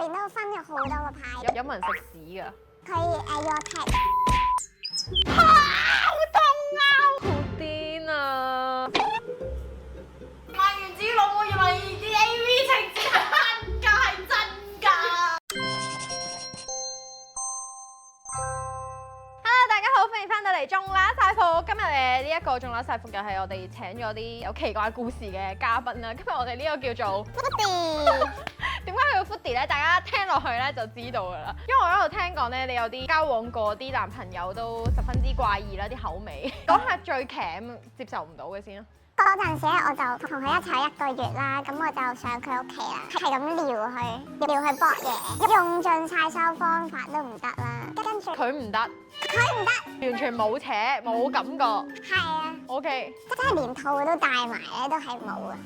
邊都分咗好多個派。有冇人食屎㗎？佢要我踢。好痛啊！好癲啊！賣完自己老母以為啲 AV 情節係真㗎，係真㗎。Hello， 大家好，歡迎翻到嚟眾揦晒褲。今日呢一個眾揦晒褲又係我哋請咗啲有奇怪故事嘅嘉賓啦。今日我哋呢個叫做 Foodie。點解佢叫 Foodie 咧？大家聽落去咧就知道㗎啦。因為我一路聽講咧，你有啲交往過啲男朋友都十分之怪異啦，啲口味。講下最鉗接受唔到嘅先啦。嗰陣時咧，我就同佢一齊1個月啦，咁我就上佢屋企啦，係咁撩佢搏嘢，用盡晒所有方法都唔得啦。跟住佢唔得，完全冇扯冇感覺。係啊， OK， 真係連套都戴埋咧，都係冇啊，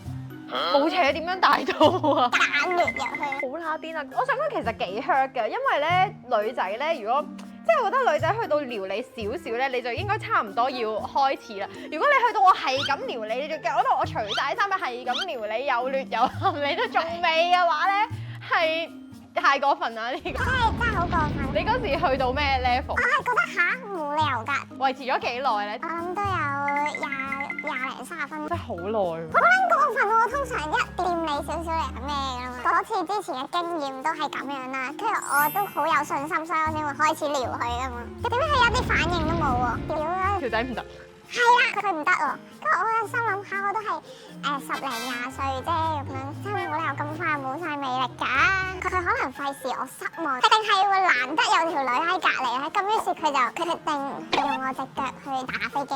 冇扯點樣大到啊？揀裂入去。好啦癲啊！我想講其實幾 hurt 嘅，因為咧女仔咧，如果即係我覺得女仔去到撩你少少咧，你就應該差唔多要開始啦。如果你去到我係咁撩你，你就搞到我除晒衫咪係咁撩你，有劣有陷，你都仲未嘅話咧，係太過分啦呢個。真係好過分。你嗰時去到咩 level？我係覺得冇理由㗎。維持咗幾耐咧？我諗都有廿零30分。真係好耐喎。好撚過分喎！通常一掂你少少你係咩㗎嘛？嗰次之前嘅經驗都係咁樣啦，跟住我都好有信心，所以我先會開始撩佢㗎嘛。點解佢一啲反應都冇喎？撩啦！條仔唔得。係啦，佢唔得喎。跟住我心諗下，我都係10零20歲啫咁樣，真係冇理由咁快冇晒魅力㗎。佢可能費事我失望，定係會難得有條女喺隔離咧。咁於是佢就決定用我隻腳去打飛機。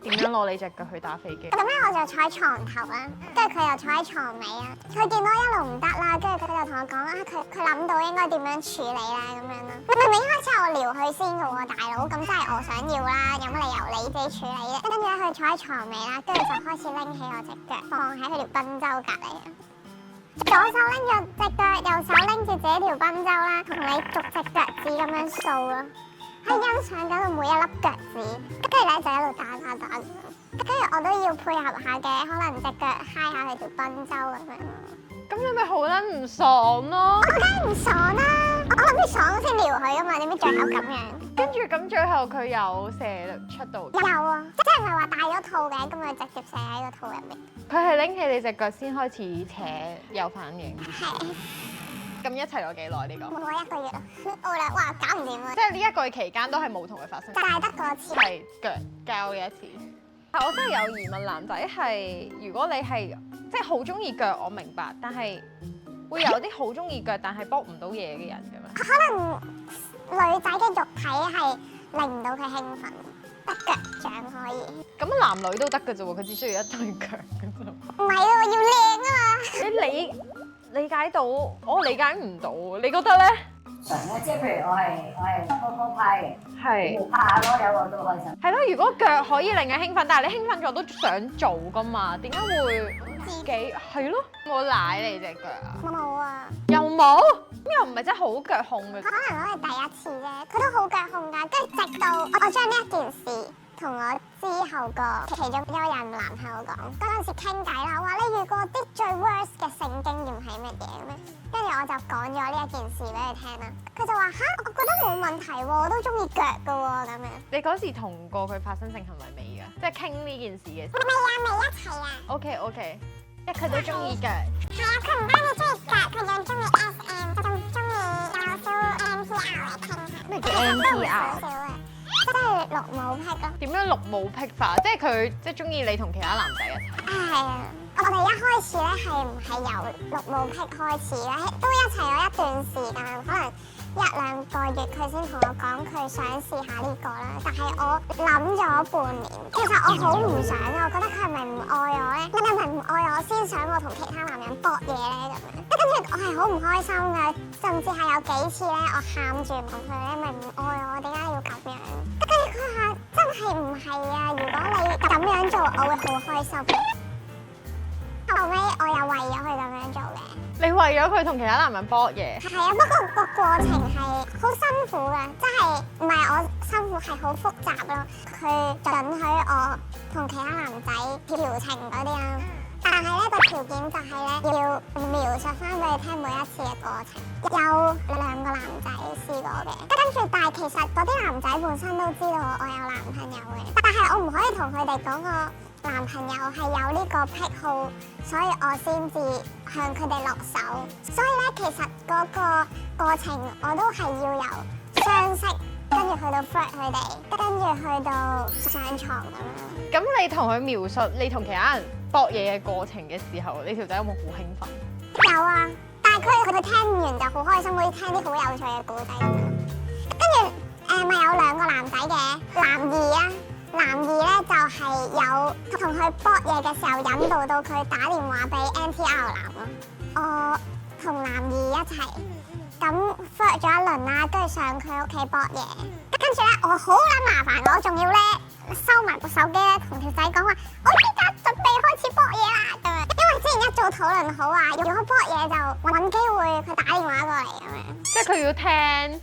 點樣攞你隻腳去打飛機？咁咧我就坐喺床頭啦，跟住佢又坐喺床尾啊。佢見到一路唔得啦，跟住佢就同我講啦，佢諗到應該點樣處理啦咁樣啦。明明一開始係我撩佢先嘅喎，大佬，咁真係我想要啦，有乜理由你自己處理啫？跟住咧佢坐喺床尾啦，跟住就開始拎起我隻腳放喺佢條賓州隔離啊。左手拎住隻腳，右手拎住自己條賓州啦，同你逐隻腳趾咁樣掃咯。佢欣賞緊我每一粒腳趾，跟住咧就一路打，跟住我都要配合下嘅，可能隻腳揩下佢條賓州咁樣咯。咁你咪好撚唔爽咯！我梗係唔爽啦，我諗住爽先撩佢噶嘛，點知最後咁樣？跟住咁最後佢有射出到，有啊，即係唔係話戴咗套嘅，咁佢直接射喺個套入面。佢係拎起你隻腳先開始扯有反應。係。咁一齊咗幾耐呢個？冇1個月啦，我啦，哇，搞唔掂啊！即係呢1個月期間都係冇同佢發生。戴得嗰次。係腳交嘅一次。但我真係有疑問，男仔係如果你係即係好中意腳，我明白，但係會有啲好中意腳但係搏唔到嘢嘅人㗎嘛？可能女仔嘅肉體係令唔到佢興奮，得腳掌可以。咁男女都得㗎啫喎，佢只需要一對腳㗎啫。唔係喎，要靚啊嘛！你理解到，我理解唔到，你覺得咧？常咧，即係譬如我係波波派嘅，係冇怕咯，有我都開心。係咯，如果腳可以令人興奮，但係你興奮咗都想做噶嘛？點解會自己係咯？冇舐你隻腳啊？冇啊，又冇？咁又唔係真係好腳控嘅。可能我係第一次啫，佢都好腳控㗎。跟住直到我將呢一件事同我之後個其中一任男朋友講，嗰陣時傾偈啦，話你遇過啲最 worst 嘅性經驗係乜嘢咩？跟住我就講咗呢一件事俾佢聽啦。佢就話吓，我覺得冇問題喎，我都中意腳㗎喎咁樣。你嗰時同過佢發生性行為未㗎？即係傾呢件事嘅時候。未一齊啊。OK， 即係佢都中意腳。係啊，佢唔單止中意腳，佢仲中意 SM，佢仲中意有少 NTR 嚟傾下。咩叫 NTR？即係綠帽癖咯。點樣綠帽癖法？即係佢即係中意你同其他男仔一齊。係啊，我哋一開始咧係唔係由綠帽癖開始咧？都一齊有一段時間，可能1-2個月，佢先同我講佢想試下呢個啦。但係我諗咗半年，其實我好唔想啊！我覺得佢係咪唔愛我咧？你係咪唔愛我先想我同其他男人搏嘢咧？咁樣，跟住我係好唔開心㗎，甚至係有幾次咧，我喊住問佢：你咪唔愛我？點解要咁樣？跟住佢話：真係唔係啊！如果你咁樣做，我會好開心。後尾我又為咗佢咁樣做嘅。你為咗佢同其他男人搏嘢？係啊，不過個過程係好辛苦嘅，即係唔係我辛苦，係好複雜咯。佢允許我同其他男仔調情嗰啲啦，但但係呢個條件就係咧要描述翻俾你聽每一次嘅過程。有2個男仔試過嘅，跟住但係其實嗰啲男仔本身都知道我有男朋友嘅，但係我唔可以同佢哋講我男朋友係有呢個癖好，所以我先至向佢哋落手。所以咧，其實嗰個過程我都係要由相識，跟住去到 flirt 佢哋，跟住去到上床咁樣。咁你同佢描述你同其他人搏嘢嘅過程嘅時候，你條仔有冇好興奮？有啊，但係佢聽完就好開心，好似聽啲好有趣嘅故仔咁樣。跟住咪有2個男仔嘅，男二啊。男二咧就係有同佢搏嘢嘅時候引導到佢打電話俾 NTR 男咯。我同男二一齊咁 flirt 咗一輪啦，跟住上佢屋企搏嘢。跟住咧我好撚麻煩，我仲要咧收埋部手機咧，同條仔講話我依家準備開始搏嘢啦咁樣。因為之前一早討論好話，如果搏嘢就揾機會佢打電話過嚟咁樣。即係佢要聽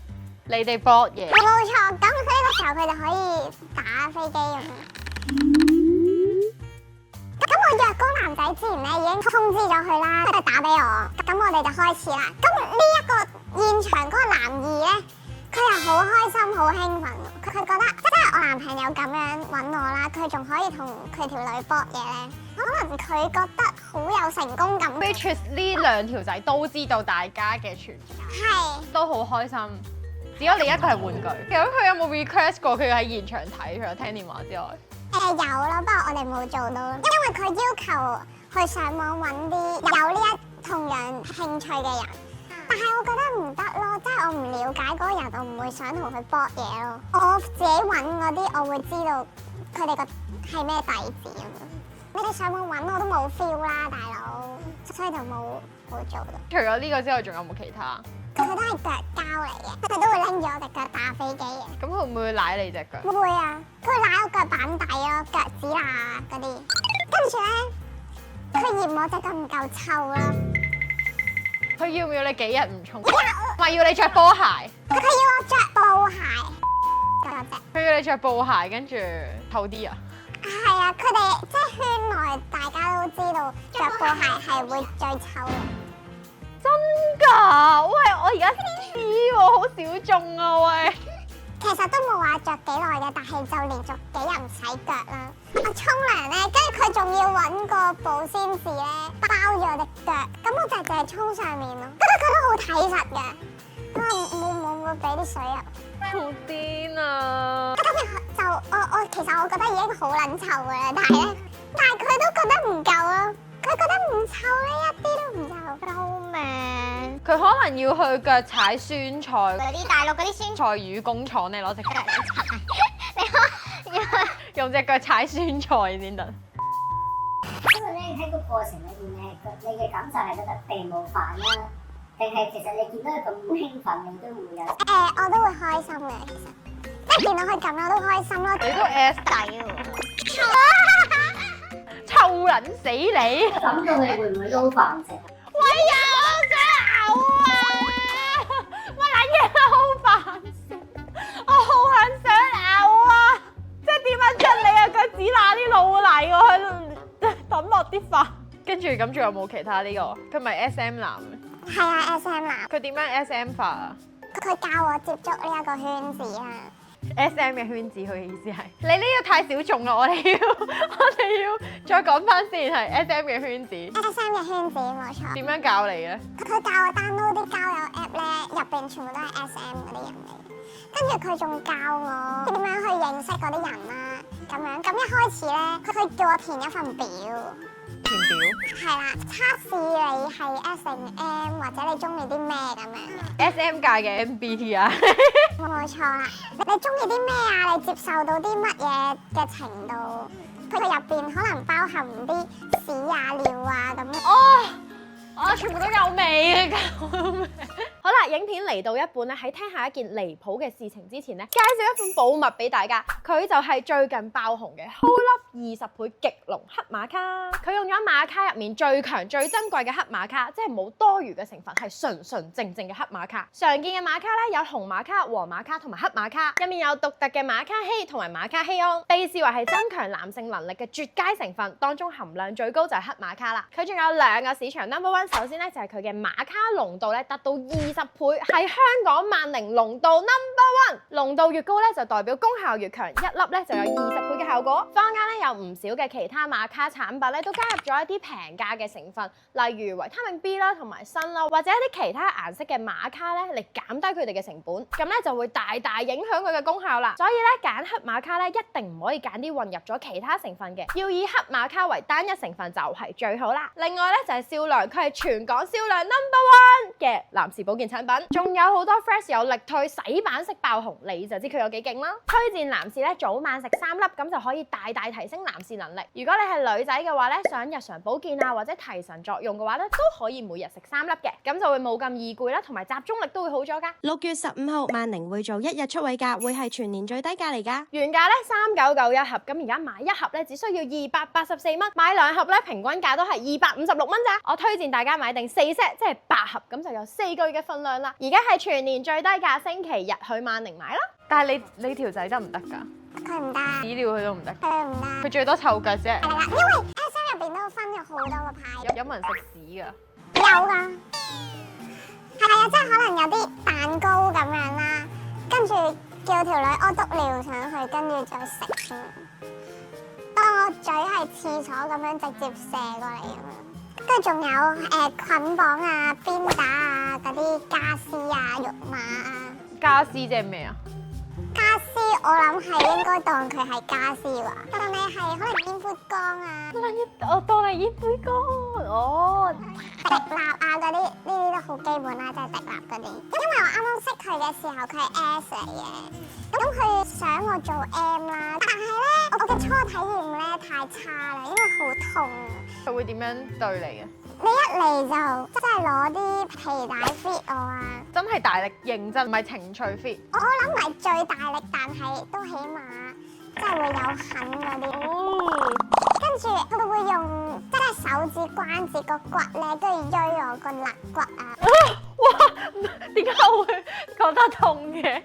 你哋搏嘢。冇錯，咁佢呢個時候佢就可以打飛機咁樣。咁我約嗰個男仔之前咧已經通知咗佢啦，佢打俾我，咁我哋就開始啦。咁呢一個現場嗰個男二咧，佢又好開心、好興奮，佢覺得即係我男朋友咁樣揾我啦，佢仲可以同佢條女搏嘢咧，可能佢覺得好有成功感。Which is 呢2條仔都知道大家嘅存在，係都好開心。只有你一個係玩具。咁佢有冇 request 過佢要喺現場睇，除咗聽電話之外？有咯，不過我哋冇做到，因為佢要求去上網揾啲有呢一同樣興趣嘅人，但係我覺得唔得咯，即係我唔了解嗰個人，我唔會想同佢搏嘢咯。我自己揾嗰啲，我會知道佢哋個係咩底子咁樣。你哋上網揾我都冇 feel 啦，大佬，所以就冇做到。除咗呢個之外，仲有冇其他？佢都係腳膠嚟嘅，佢都會拎住我隻腳打飛機嘅。咁佢會唔會舐你隻腳？會啊，佢會舐我腳板底咯，腳趾啊嗰啲。跟住咧，佢嫌我隻腳唔夠臭啦。佢要唔要你幾日唔沖？咪要你着波鞋？佢要我着布鞋嗰隻。佢要你着布鞋，跟住透啲啊？係啊，佢哋即係圈內大家都知道着布鞋係會最臭。真㗎？喂，我而家先知喎，好小眾啊喂！其實都冇話着幾耐嘅，但係就連續幾日唔洗腳啦。我沖涼咧，跟住佢仲要揾個保鮮紙咧包住我隻腳，咁我就淨係沖上面咯。覺得佢都好睇實嘅，冇俾啲水入。好癲啊！跟住就我其實我覺得已經好撚臭嘅啦，但係佢都覺得唔夠咯。佢覺得唔臭咧，一啲都唔臭。救命！佢可能要去腳踩酸菜，嗰啲大陸嗰啲酸菜，菜魚工廠，你攞隻腳踩，用隻腳踩酸菜先得。因為咧喺個過程裏邊你嘅感受係覺得被冒犯啦，定係其實你見到佢咁興奮，你都會有？我都會開心嘅，其實即係見到佢咁我都開心咯。你都 S 底喎，臭撚死你！諗到佢會唔會都好煩食？喂呀，我想嘔啊！乜撚嘢好煩食？我好撚想嘔啊！即係點樣將你嘅腳趾罅啲老泥我去抌落啲飯，跟住咁仲有冇其他呢個？佢咪 SM 男嘅？係啊，SM 男。佢點樣 SM 法啊？佢教我接觸呢一個圈子啊。SM 嘅圈子，佢嘅意思係你呢個太小眾啦，我哋要再講翻先係 SM 嘅圈子。SM 嘅圈子冇錯。點樣教你嘅？佢教我 download 啲交友 app 咧，入邊全部都係 SM 嗰啲人嚟嘅。跟住佢仲教我點樣去認識嗰啲人啦，咁樣。咁一開始咧，佢叫我填一份表。填表？係啦，測試你係 S 定 M 或者你中意啲咩咁樣。SM 界嘅 MBTI。冇錯啦，你中意啲咩啊？你接受到啲乜嘢嘅程度？佢入邊可能包含啲屎啊、尿啊咁樣。哦，全部都有味嘅，好啦，啦，影片嚟到一半咧，喺聽下一件離譜嘅事情之前咧，介紹一款寶物俾大家，佢就係最近爆紅嘅 Hololup 20倍極濃黑瑪卡。佢用咗瑪卡入面最強最珍貴嘅黑瑪卡，即係冇多餘嘅成分，係純純正正嘅黑瑪卡。常見嘅瑪卡咧有紅瑪卡、黃瑪卡同埋黑瑪卡，入面有獨特嘅瑪卡烯同埋瑪卡酰胺，被視為係增強男性能力嘅絕佳成分。當中含量最高就係黑瑪卡啦。佢仲有2個市場 No.1， 首先咧就係佢嘅瑪卡濃度咧達到20倍，係香港萬寧濃度 No.1。濃度越高咧就代表功效越強，一粒咧就有20倍嘅效果。坊間咧有唔少嘅其他瑪卡產品咧都加入咗一啲平價嘅成分，例如維他命 B 啦同埋鋅啦，或者一啲其他顏色嘅瑪卡咧嚟減低佢哋嘅成本，咁咧就會大大影響佢嘅功效啦。所以咧揀黑瑪卡咧一定唔可以揀啲混入咗其他成分嘅，要以黑瑪卡為單一成分就係最好啦。另外咧就係銷量，佢係全港銷量 No.1 嘅男士保健產品，仲有好多 Fresh 有力退洗版式爆紅，你就知佢有幾勁啦。推薦男士咧早晚食3粒，咁就可以大大提升男士能力。如果你係女仔嘅話咧，想日常保健啊或者提神作用嘅話咧，都可以每日食3粒嘅，咁就會冇咁易攰啦，同埋集中力都會好咗噶。6月15號，萬寧會做1日出位價，會係全年最低價嚟㗎。原價咧399一盒，咁而家買1盒咧只需要284蚊，買2盒咧平均價都係256蚊咋。我推薦大家買定4 set， 即係8盒，咁就有4個月嘅份量啦。而家係全年最低價，星期日去萬寧買啦。但係你條仔得唔得㗎？佢唔得，屎尿佢都唔得，佢唔得。佢最多臭腳啫。係啦，因為 SM 入邊都分咗好多個派。有冇人食屎㗎？有㗎，係啊，即係可能有啲蛋糕咁樣啦，跟住叫條女屙督尿上去，跟住再食添。當我嘴係廁所咁樣直接射過嚟咁樣，跟住仲有捆綁啊、鞭打啊、嗰啲家私啊、肉麻啊。家私即係咩啊？家私我諗係應該當佢係家私啩，但係係可能煙灰缸啊、我當你煙灰缸哦。滴蠟啊嗰啲，呢啲都好基本啦，即係滴蠟嗰啲。因為我啱啱識佢嘅時候，佢係 S 嚟嘅，咁佢想我做 M 啦，但係咧我嘅初體驗咧太差啦，因為好痛啊。佢會點樣對你嘅？你一嚟就真係攞啲皮帶 fit 我啊！真係大力認真，唔係情趣 fit。我諗唔係最大力，但係都起碼即係會有痕嗰啲。哦。跟住佢會用即係手指關節個骨咧，跟住鋥我個肋骨啊！哇！點解我會覺得痛嘅？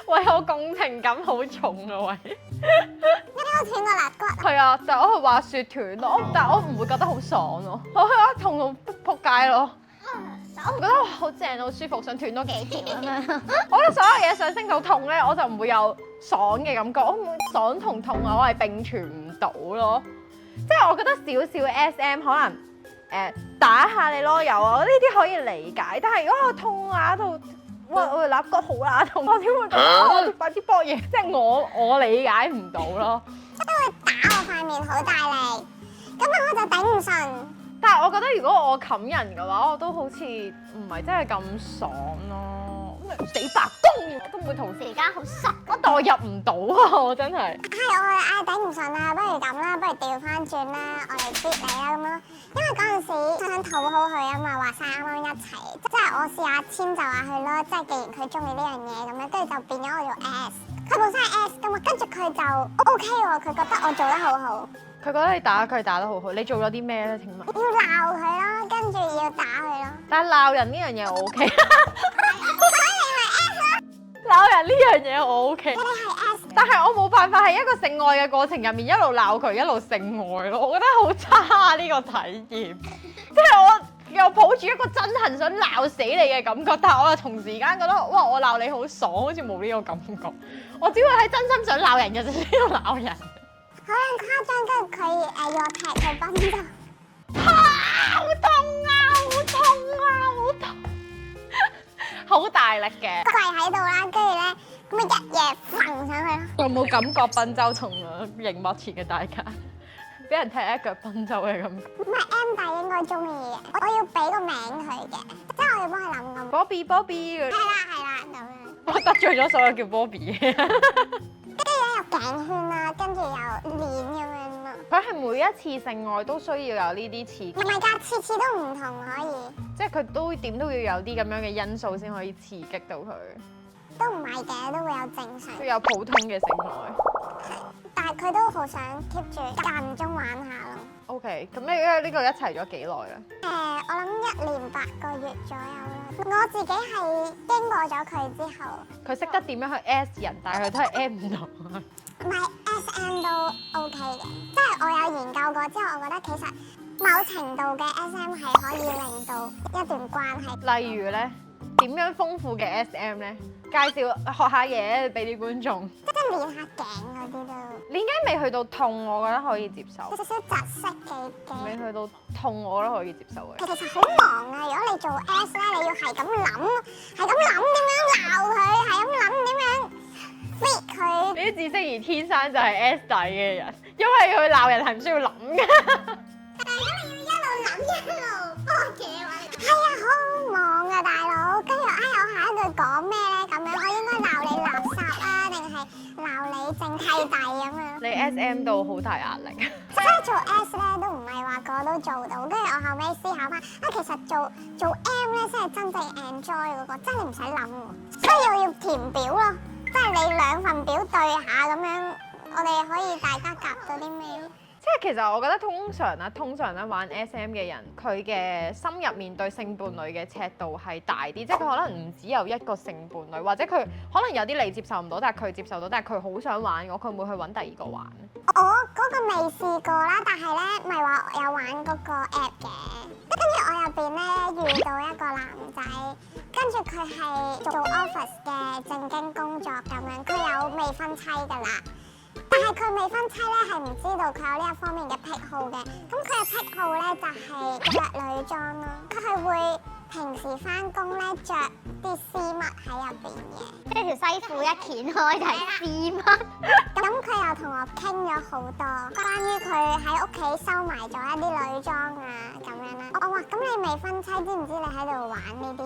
喂，我共情感好重啊喂！因為我斷個肋骨。係啊，但係我係滑雪斷咯，但係我唔會覺得好爽咯，我覺得痛到撲街咯。我唔覺得好正好舒服，想斷多幾條咁樣。我覺得所有嘢上升到痛咧，我就唔會有爽嘅感覺。我唔會爽同痛啊，我係並存唔到咯。即係我覺得少少 SM 可能打下你咯，有啊，呢啲可以理解。但係如果我痛啊到，哇我肋骨好乸痛，我點會咁快啲搏嘢？即係我理解唔到咯。即係會打我塊面好大力，咁我就頂唔順。但係我覺得如果我冚人嘅話，我都好似唔係真係咁爽咯，死白宮我都唔會同時間好濕，我代入唔到啊！我真係。係我頂唔順啦，不如咁啦，不如調翻轉啦，我嚟逼你啦咁咯。因為嗰陣時想討好佢啊嘛，話晒啱啱一齊，即係我試下遷就下佢咯。即係既然佢中意呢樣嘢咁樣，跟住就變咗我做 S。佢本身係 S 噶嘛，跟住佢就 OK 喎，佢覺得我做得好好。佢覺得你打佢打得好好，你做咗啲咩咧？請問？要鬧佢咯，跟住要打佢咯。但係鬧人呢樣嘢我 OK。所以你咪 S 咯。鬧人呢樣嘢我 OK。你係 S。但係我冇辦法喺一個性愛嘅過程入面一路鬧佢一路性愛咯，我覺得好差呢個體驗。即係我又抱住一個真恨想鬧死你嘅感覺，但係我又同時間覺得哇我鬧你好爽，好似冇呢個感覺。我只會喺真心想鬧人嘅時先要鬧人。好誇張，跟住佢要我踢佢崩咗。好痛啊！好痛啊！好痛！好大力嘅。跪喺度啦，跟住咧咁咪一嘢揈上去咯。有冇感覺賓州同熒幕前嘅大家俾人踢一腳賓州嘅感覺？唔係 M 弟應該中意嘅，我要俾個名佢嘅，即係我要幫佢諗咁。Bobby 係啦咁樣。我得罪咗所有叫 Bobby 嘅。跟住咧有頸圈啦，跟住有鏈咁樣咯。佢係每一次性愛都需要有呢啲刺激。唔係㗎，次次都唔同可以。即係佢都點都要有啲咁樣嘅因素先可以刺激到佢，都唔係嘅，都會有正常都。有普通嘅性愛。但係佢都好想 keep 住間唔中玩下咯。 OK，咁你呢個一齊咗幾耐啊？我諗1年8個月左右啦。我自己係經過咗佢之後，佢識得點樣去 S 人，但係佢都係 M 唔到。唔係 SM 都 OK 嘅，即係我有研究過之後，我覺得其實某程度嘅 SM 係可以令到一段關係。例如咧，點樣豐富嘅 SM 咧？介紹學下嘢俾啲觀眾。即係練下頸嗰啲都，你應該未去到痛，我覺得可以接受。有少少窒息嘅未去到痛，我覺得可以接受嘅。其實好忙啊！如果你做 S 咧，你要係咁諗點樣鬧佢，係咁諗點樣 fit 佢。呢啲知識而天生就係 S 底嘅人，因為佢鬧人係唔需要諗嘅。但係如果你要一路諗一路波嘅話，係啊，好忙啊，大佬。跟住我下一句講咩咧？咁樣我應該鬧你垃圾啊，定係鬧你正契弟咁樣？你 SM 到好大壓力。即係做 S 咧都唔係話個個都做到，跟住我後尾思考翻，其實做 M 咧先係真正 enjoy 嗰個，真係唔使諗喎，需要填表咯，即係你2份表對下咁樣，我哋可以大家夾到啲咩咯？即係其實我覺得通常咧玩 SM 嘅人，佢嘅心入面對性伴侶嘅尺度係大啲，即係佢可能唔只有一個性伴侶，或者佢可能有啲你接受唔到，但係佢接受到，但係佢好想玩嘅，佢會去揾第二個玩。我嗰個未試過啦，但係咧咪話有玩嗰個 app 嘅，跟住我入邊咧遇到一個男仔，跟住佢係做 office 嘅正經工作咁樣，佢有未婚妻㗎啦。但係佢未婚妻咧係唔知道佢有呢一方面嘅癖好嘅，咁佢嘅癖好咧就係着女裝咯，佢係會平時翻工咧着啲絲襪喺入邊嘅，即係條西褲一掀開就係絲襪。咁佢又同我傾咗好多關於佢喺屋企收埋咗一啲女裝啊咁樣啦。我話咁你未婚妻知唔知你喺度玩呢啲？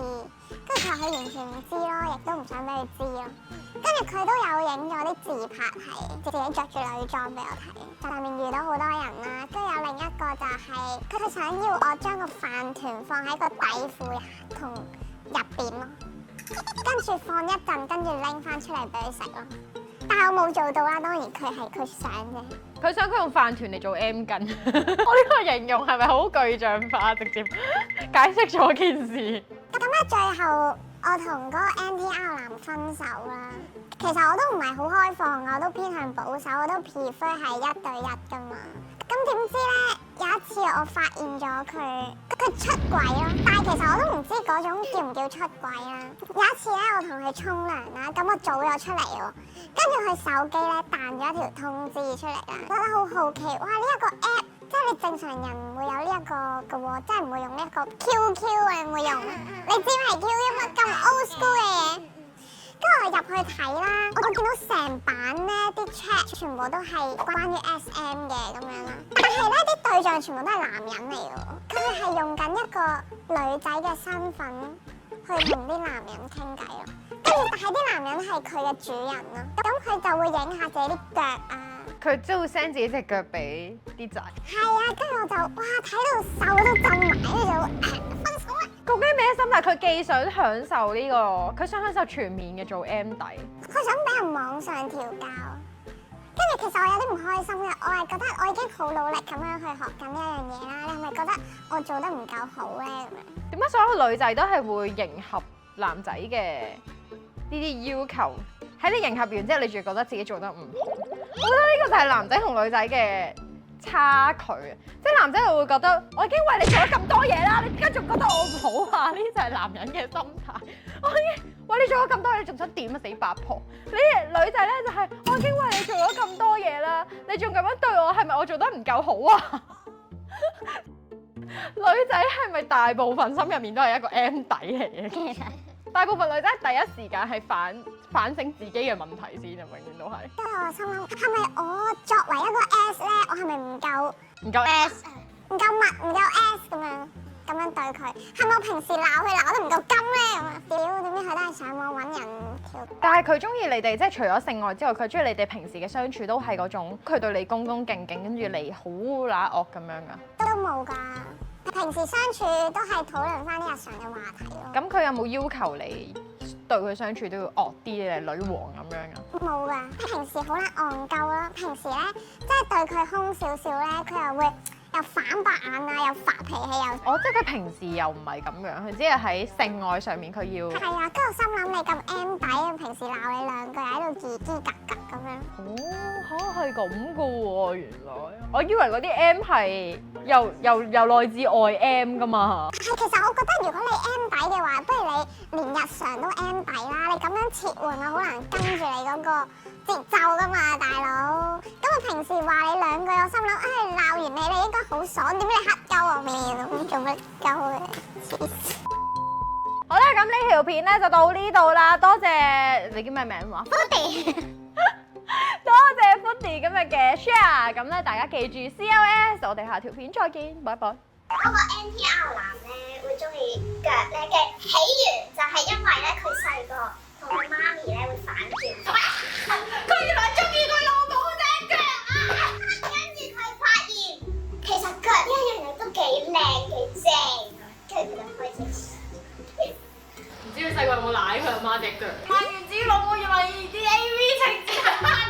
跟住佢話佢完全唔知咯，亦都唔想俾佢知咯。跟住佢都有影咗啲自拍，係自己着住女裝俾我睇。上面遇到好多人啦，跟住有另一個就係佢想要我將個飯團放喺個底褲同入邊咯，跟住放一陣，跟住拎翻出嚟俾佢食咯。但係我冇做到啦，當然佢想啫。佢想佢用飯團嚟做 M 巾。我呢個形容係咪好具象化？直接解釋咗件事。咁咧最後我同嗰個 NTR 男分手啦。其實我都唔係好開放，我都偏向保守，我都 prefer 係1對1噶嘛。咁點知咧有一次我發現咗佢出軌咯，但係其實我都唔知嗰種叫唔叫出軌啦。有一次咧我同佢沖涼啦，咁我早咗出嚟喎，跟住佢手機咧彈咗一條通知出嚟啦，覺得好好奇，哇！呢一個 app 即係你正常人唔會有呢一個嘅喎，即係唔會用呢一個 QQ 嘅，唔會用。你知咩 QQ 乜咁 old school 嘅嘢？跟住我入去睇啦，我見到成版咧啲 chat 全部都係關於 SM 嘅咁樣啦，但係咧啲對象全部都係男人嚟嘅喎，佢哋係用緊一個女仔嘅身份去同啲男人傾偈咯，跟住但係啲男人係佢嘅主人咯，咁佢就會影下自己啲腳啊，佢即係會 send 自己隻腳俾啲仔。係啊，跟住我就哇睇到手都震埋，跟住就分手啦。究竟咩心態？佢既想享受呢個，佢想享受全面嘅做 M 底。佢想俾人網上調教，跟住其實我有啲唔開心嘅，我係覺得我已經好努力咁樣去學緊呢一樣嘢啦，你係咪覺得我做得唔夠好咧？咁樣點解所有女仔都係會迎合男仔嘅呢啲要求？喺你迎合完之後，你仲覺得自己做得唔好？我覺得呢個就係男仔同女仔嘅差距啊！即係男仔就會覺得我已經為你做咗咁多嘢啦，你點解仲覺得我唔好啊？呢就係男人嘅心態。我已經為你做咗咁多嘢，你仲想點啊？死八婆！你女仔咧就係我已經為你做咗咁多嘢啦，你仲咁樣對我，係咪我做得唔夠好啊？女仔係咪大部分心入面都係一個 M 底嚟嘅？大部分女仔第一時間係反省自己嘅問題先啊，永遠都係。跟住我心諗，係咪我作為一個 S 咧，我係咪唔夠 S？唔夠密，唔夠 S 咁樣對佢？係咪我平時鬧佢鬧得唔夠金咧？咁啊，屌點知佢都係上網揾人跳。但係佢中意你哋，即係除咗性愛之外，佢中意你哋平時嘅相處都係嗰種，佢對你恭恭敬敬，跟住你好乸惡咁樣噶。都冇㗎，平時相處都係討論翻啲日常嘅話題咯。咁佢有冇要求你對佢相處都要惡啲嘅女王咁樣啊？冇啊，平時好撚戇鳩啦。平時咧，即係對佢兇少少咧，佢又會又反白眼啊，又發脾氣又。哦，即係佢平時又唔係咁樣，佢只係喺性愛上面佢要。係啊，跟住我心諗你咁 M 底，平時鬧你兩句喺度嘰嘰格格咁樣。哦，嚇係咁噶喎，原來我以為嗰啲 M 係又內至外 M 噶嘛。係，其實我覺得如果你 M 底嘅話，不如你連日常都 M 底啦。你咁樣切換啊，好難跟住你嗰個節奏噶嘛，大佬。咁我平時話你兩句，我心諗，鬧完你應該好爽，點解你黑鳩我面咁做乜鳩嘅？黐線！好啦，咁呢條片咧就到呢度啦，多謝你叫咩名話？多謝 Foodie 今日嘅 share，咁咧大家記住 CLS，我哋下條片再見，拜拜。嗰個 NTR 男咧會中意腳咧嘅起源就係因為咧佢細個同佢媽咪咧會反轉，佢原來中意佢老母隻腳啊！跟住佢發現其實腳呢一樣嘢都幾靚幾正，跟住佢就開始。唔知佢細個有冇舐佢阿媽隻腳？賣完自己老母以為啲 AV 情節係